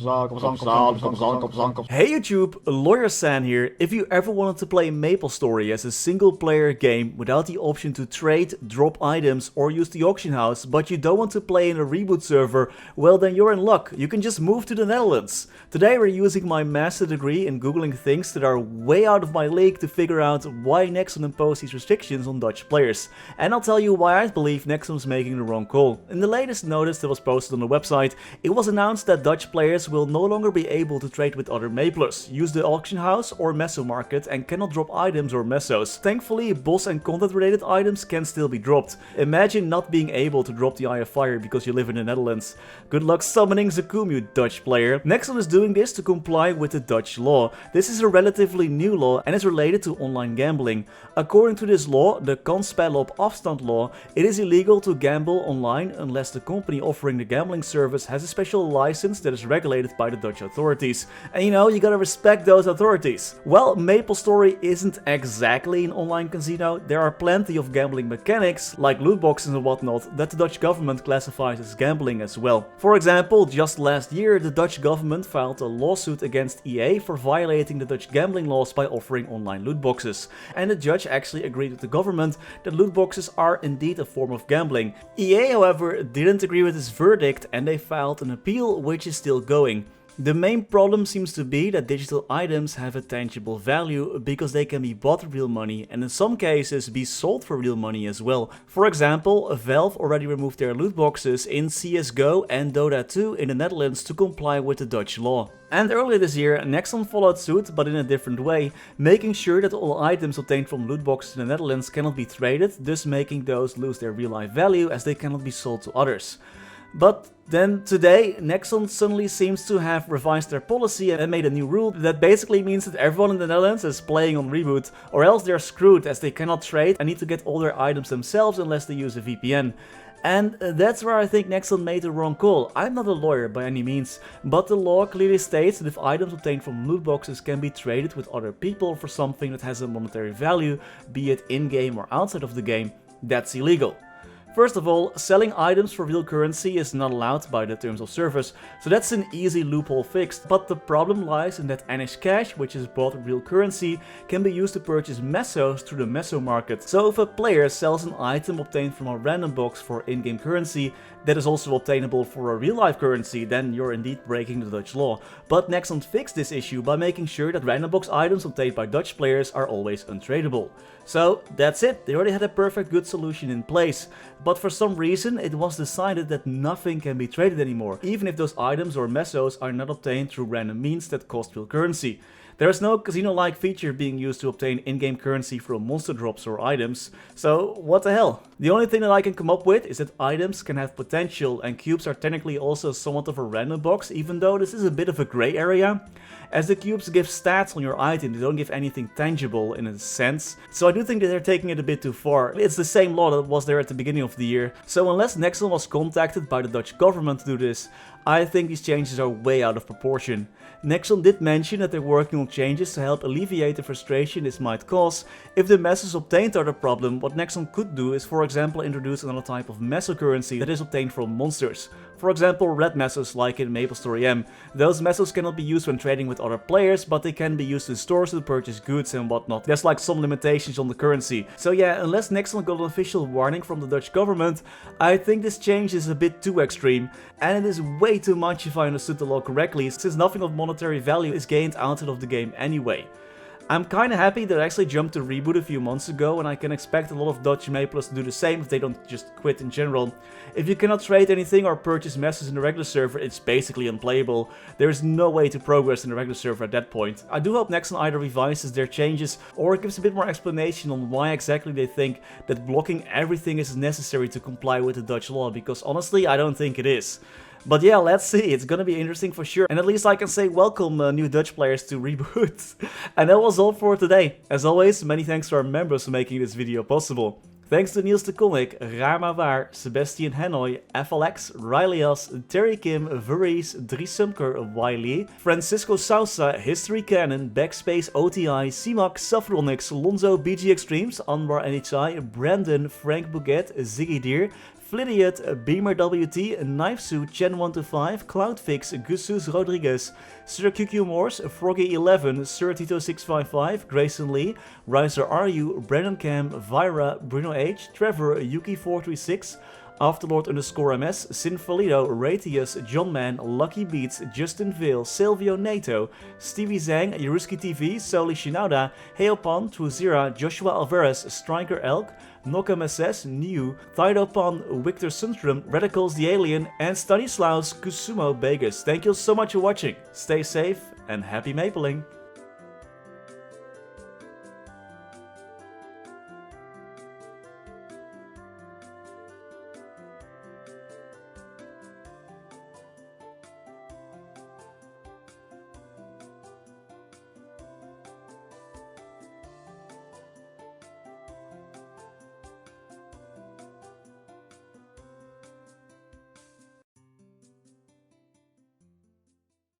Hey YouTube, LawyerSan here. If you ever wanted to play MapleStory as a single player game without the option to trade, drop items or use the auction house, but you don't want to play in a Reboot server, well then you're in luck. You can just move to the Netherlands. Today we're using my master degree in googling things that are way out of my league to figure out why Nexon imposed these restrictions on Dutch players. And I'll tell you why I believe Nexon was making the wrong call. In the latest notice that was posted on the website, it was announced that Dutch players will no longer be able to trade with other Maplers, use the auction house or meso market, and cannot drop items or mesos. Thankfully, boss and content related items can still be dropped. Imagine not being able to drop the Eye of Fire because you live in the Netherlands. Good luck summoning Zakum, you Dutch player. Nexon is doing this to comply with the Dutch law. This is a relatively new law and is related to online gambling. According to this law, the Kansspel op afstand law, it is illegal to gamble online unless the company offering the gambling service has a special license that is regulated by the Dutch authorities. And you know, you gotta respect those authorities. Well, MapleStory isn't exactly an online casino. There are plenty of gambling mechanics, like loot boxes and whatnot, that the Dutch government classifies as gambling as well. For example, just last year, the Dutch government filed a lawsuit against EA for violating the Dutch gambling laws by offering online loot boxes. And the judge actually agreed with the government that loot boxes are indeed a form of gambling. EA, however, didn't agree with this verdict and they filed an appeal, which is still going. The main problem seems to be that digital items have a tangible value because they can be bought for real money and in some cases be sold for real money as well. For example, Valve already removed their loot boxes in CSGO and Dota 2 in the Netherlands to comply with the Dutch law. And earlier this year, Nexon followed suit, but in a different way, making sure that all items obtained from loot boxes in the Netherlands cannot be traded, thus making those lose their real life value as they cannot be sold to others. But then today, Nexon suddenly seems to have revised their policy and made a new rule that basically means that everyone in the Netherlands is playing on Reboot, or else they're screwed as they cannot trade and need to get all their items themselves unless they use a VPN. And that's where I think Nexon made the wrong call. I'm not a lawyer by any means, but the law clearly states that if items obtained from loot boxes can be traded with other people for something that has a monetary value, be it in-game or outside of the game, that's illegal. First of all, selling items for real currency is not allowed by the terms of service, so that's an easy loophole fixed, but the problem lies in that Anish cash, which is bought with real currency, can be used to purchase mesos through the meso market. So if a player sells an item obtained from a random box for in-game currency that is also obtainable for a real-life currency, then you're indeed breaking the Dutch law. But Nexon fixed this issue by making sure that random box items obtained by Dutch players are always untradeable. So that's it, they already had a perfect good solution in place. But for some reason it was decided that nothing can be traded anymore, even if those items or mesos are not obtained through random means that cost real currency. There is no casino-like feature being used to obtain in-game currency from monster drops or items, so what the hell? The only thing that I can come up with is that items can have potential and cubes are technically also somewhat of a random box, even though this is a bit of a grey area. As the cubes give stats on your item, they don't give anything tangible in a sense, so I do think that they're taking it a bit too far. It's the same law that was there at the beginning of the year, so unless Nexon was contacted by the Dutch government to do this, I think these changes are way out of proportion. Nexon did mention that they're working on changes to help alleviate the frustration this might cause. If the mesos obtained are the problem, what Nexon could do is for example introduce another type of meso currency that is obtained from monsters. For example, red mesos like in MapleStory M. Those mesos cannot be used when trading with other players, but they can be used in stores to purchase goods and whatnot. There's like some limitations on the currency. So yeah, unless Nexon got an official warning from the Dutch government, I think this change is a bit too extreme. And it is way too much if I understood the law correctly, since nothing of monetary value is gained outside of the game anyway. I'm kinda happy that I actually jumped to Reboot a few months ago, and I can expect a lot of Dutch Maplers to do the same if they don't just quit in general. If you cannot trade anything or purchase messes in the regular server, it's basically unplayable. There is no way to progress in the regular server at that point. I do hope Nexon either revises their changes or gives a bit more explanation on why exactly they think that blocking everything is necessary to comply with the Dutch law, because honestly I don't think it is. But yeah, let's see, it's gonna be interesting for sure. And at least I can say welcome new Dutch players to Reboot. And that was all for today. As always, many thanks to our members for making this video possible. Thanks to Niels, Coninck, Raar, maar waar, Sebastian, Hanoy, FLX, Ryalias, Terry Kim, Vareese, Dries, Zumker, Wiley, Francisco Sousa, Historycanon, BackSpaceOTI, ceemak, Saffronyx, Lorenzo, BG Extremes, Anwar, NHI, Brendon, Bouquit, Ziggy Deer, Flidiot, Beamer WT, Knifesuit, Chen125, Cloudfix, Gusus Rodriguez, Sir QQ Morse, Froggy11, Sir Tito655, Grayson Lee, Riser RU, Brandon Cam, Vira, Bruno H, Trevor, Yuki436, Afterlord_MS, Sinfalido, Ratius, John Man, Lucky Beats, Justin Vale, Silvio Nato, Stevie Zhang, Yaruski TV, Soli Shinauda, Heopan, Truzira, Joshua Alvarez, Striker Elk, Nokam SS, New, Thidopan, Victor Sundstrom, Radicals the Alien, and Stanislaus Kusumo Begus. Thank you so much for watching. Stay safe and happy mapling!